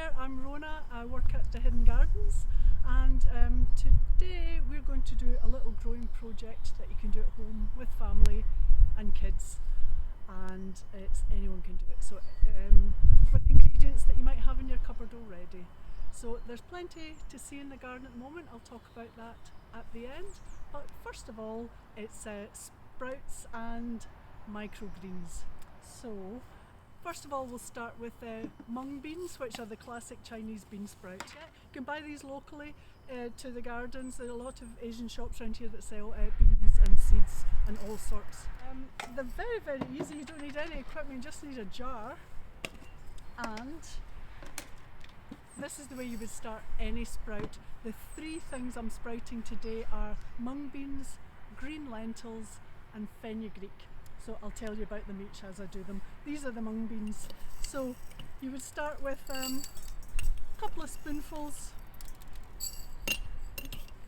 there, I'm Rona. I work at the Hidden Gardens, and today we're going to do a little growing project that you can do at home with family and kids, and anyone can do it. So with ingredients that you might have in your cupboard already. So there's plenty to see in the garden at the moment. I'll talk about that at the end. But first of all, it's sprouts and microgreens. So first of all, we'll start with mung beans, which are the classic Chinese bean sprout. Yeah, you can buy these locally to the gardens. There are a lot of Asian shops around here that sell beans and seeds and all sorts. They're very, very easy. You don't need any equipment, you just need a jar. And this is the way you would start any sprout. The three things I'm sprouting today are mung beans, green lentils and fenugreek. So I'll tell you about them each as I do them. These are the mung beans. So you would start with a couple of spoonfuls,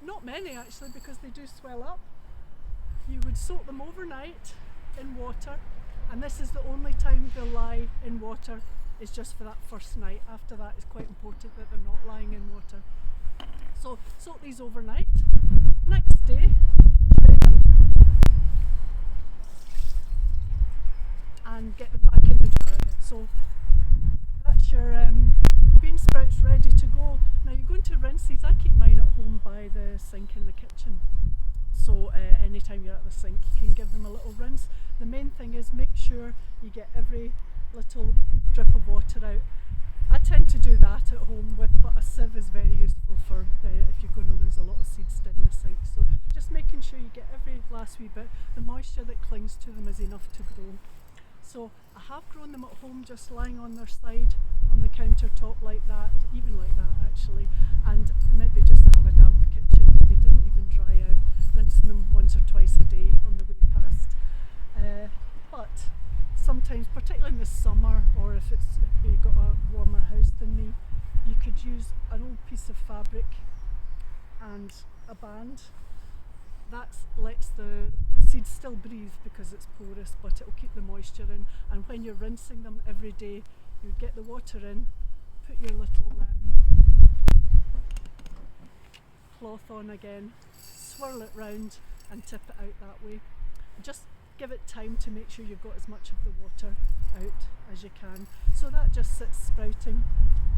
not many actually because they do swell up. You would soak them overnight in water, and this is the only time they'll lie in water, is just for that first night. After that it's quite important that they're not lying in water. So soak these overnight. Next day, shred them and get them back in the jar again. So that's your bean sprouts ready to go. Now you're going to rinse these. I keep mine at home by the sink in the kitchen. So anytime you're at the sink you can give them a little rinse. The main thing is make sure you get every little drip of water out. I tend to do that at home but a sieve is very useful for if you're going to lose a lot of seeds down the sink. So just making sure you get every last wee bit. The moisture that clings to them is enough to grow. So I have grown them at home just lying on their side on the countertop like that, even like that actually, and maybe just to have a damp kitchen. They didn't even dry out, rinsing them once or twice a day on the way past. But sometimes, particularly in the summer, or if you've got a warmer house than me, you could use an old piece of fabric and a band. That lets the seeds still breathe because it's porous, but it will keep the moisture in. And when you're rinsing them every day, you would get the water in, put your little cloth on again, swirl it round and tip it out that way. Just give it time to make sure you've got as much of the water out as you can. So that just sits sprouting.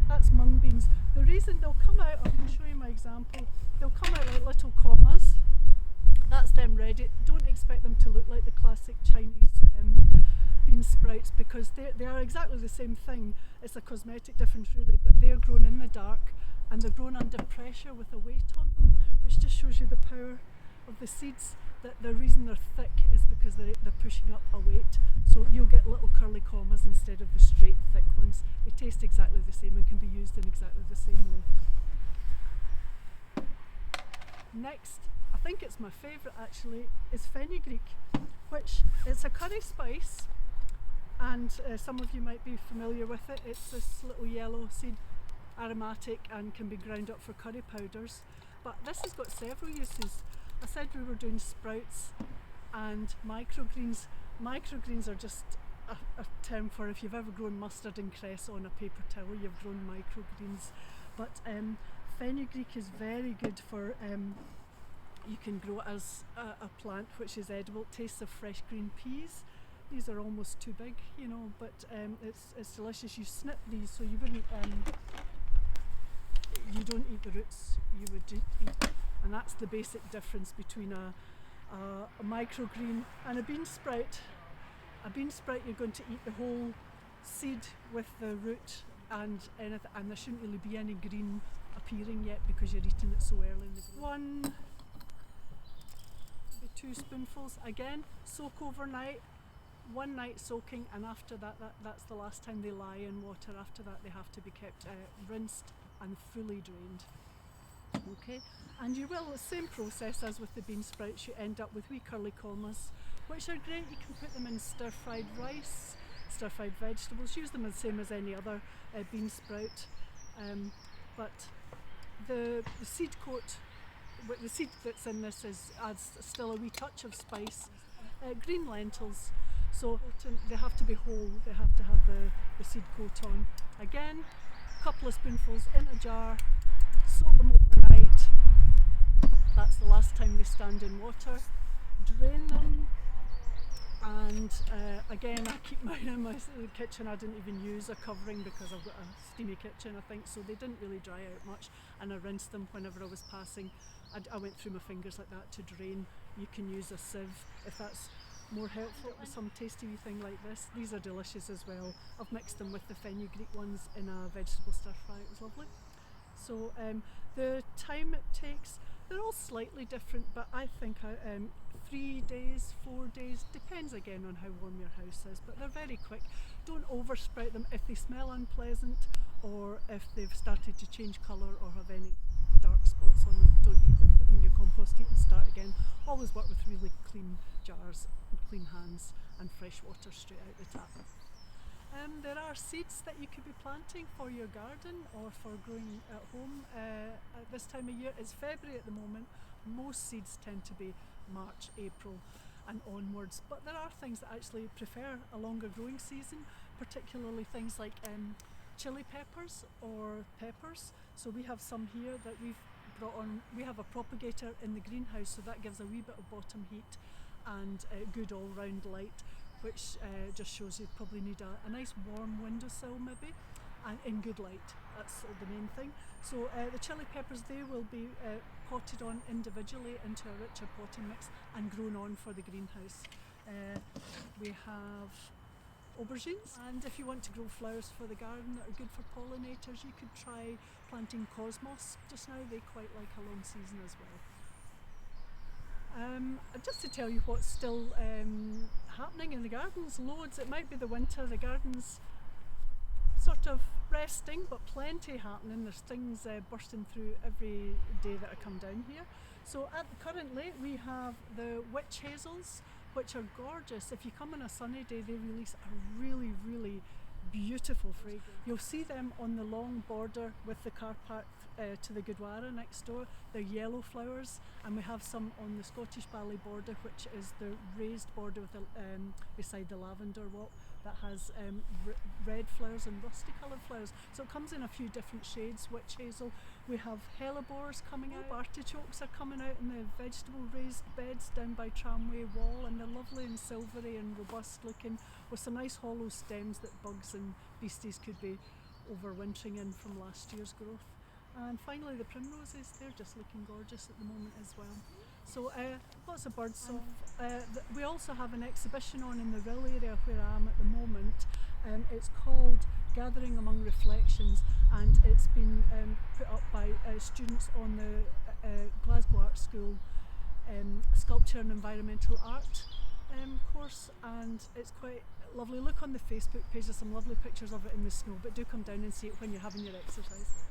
That's mung beans. The reason they'll come out, I can show you my example, they'll come out like little commas. That's them ready. Don't expect them to look like the classic Chinese bean sprouts because they are exactly the same thing. It's a cosmetic difference really, but they're grown in the dark and they're grown under pressure with a weight on them, which just shows you the power of the seeds. That the reason they're thick is because they're pushing up a weight. So you'll get little curly commas instead of the straight thick ones. They taste exactly the same and can be used in exactly the same way. Next, I think it's my favourite actually, is fenugreek, which it's a curry spice, and some of you might be familiar with it. It's this little yellow seed, aromatic, and can be ground up for curry powders. But this has got several uses. I said we were doing sprouts and microgreens. Microgreens are just a term for if you've ever grown mustard and cress on a paper towel, you've grown microgreens. But fenugreek is very good for, you can grow it as a plant which is edible. It tastes of fresh green peas. These are almost too big, you know, but it's delicious. You snip these so you wouldn't, you don't eat the roots, you would eat. And that's the basic difference between a microgreen and a bean sprout. A bean sprout, you're going to eat the whole seed with the root and anything, and there shouldn't really be any green appearing yet because you're eating it so early in the growth. 1, maybe 2 spoonfuls. Again, soak overnight. 1 night soaking, and after that's the last time they lie in water. After that they have to be kept rinsed and fully drained. Okay, and you will, the same process as with the bean sprouts, you end up with wee curly commas, which are great. You can put them in stir-fried rice, stir-fried vegetables, use them the same as any other bean sprout. But the seed coat, the seed that's in this adds still a wee touch of spice. Green lentils, so they have to be whole, they have to have the seed coat on. Again, couple of spoonfuls in a jar, soak them overnight. That's the last time they stand in water. Drain them, and again, I keep mine in my kitchen. I didn't even use a covering because I've got a steamy kitchen, I think, so they didn't really dry out much, and I rinsed them whenever I was passing. I went through my fingers like that to drain. You can use a sieve if that's more helpful with some tasty wee thing like this. These are delicious as well. I've mixed them with the fenugreek ones in a vegetable stir fry. It was lovely. So the time it takes, they're all slightly different, but I think 3 days, 4 days, depends again on how warm your house is, but they're very quick. Don't oversprout them. If they smell unpleasant or if they've started to change colour or have any dark spots on them, don't eat them. Put them in your compost heap and start again. Always work with really clean jars, clean hands, and fresh water straight out the tap. There are seeds that you could be planting for your garden or for growing at home at this time of year. It's February at the moment. Most seeds tend to be March, April and onwards, but there are things that actually prefer a longer growing season, particularly things like chili peppers or peppers. So we have some here that we've brought on. We have a propagator in the greenhouse, so that gives a wee bit of bottom heat and good all round light, which just shows you probably need a nice warm windowsill maybe, and in good light. That's the main thing. So the chili peppers, they will be potted on individually into a richer potting mix and grown on for the greenhouse. We have aubergines, and if you want to grow flowers for the garden that are good for pollinators, you could try planting cosmos just now. They quite like a long season as well. Just to tell you what's still happening in the gardens, loads. It might be the winter, the garden's sort of resting, but plenty happening. There's things bursting through every day that I come down here. So currently we have the witch hazels, which are gorgeous. If you come on a sunny day, they release a really, really beautiful fragrance. You'll see them on the long border with the car park to the Gurdwara next door. They're yellow flowers, and we have some on the Scottish Ballet border, which is the raised border with beside the lavender walk, that has red flowers and rusty coloured flowers. So it comes in a few different shades. Witch hazel. We have hellebores coming out. Artichokes are coming out in the vegetable raised beds down by Tramway Wall, and they're lovely and silvery and robust looking, with some nice hollow stems that bugs and beasties could be overwintering in from last year's growth. And finally the primroses, they're just looking gorgeous at the moment as well. So lots of birds. We also have an exhibition on in the Rill area where I am at the moment. It's called Gathering Among Reflections, and it's been put up by students on the Glasgow Art School Sculpture and Environmental Art course, and it's quite lovely. Look on the Facebook page, there's some lovely pictures of it in the snow, but do come down and see it when you're having your exercise.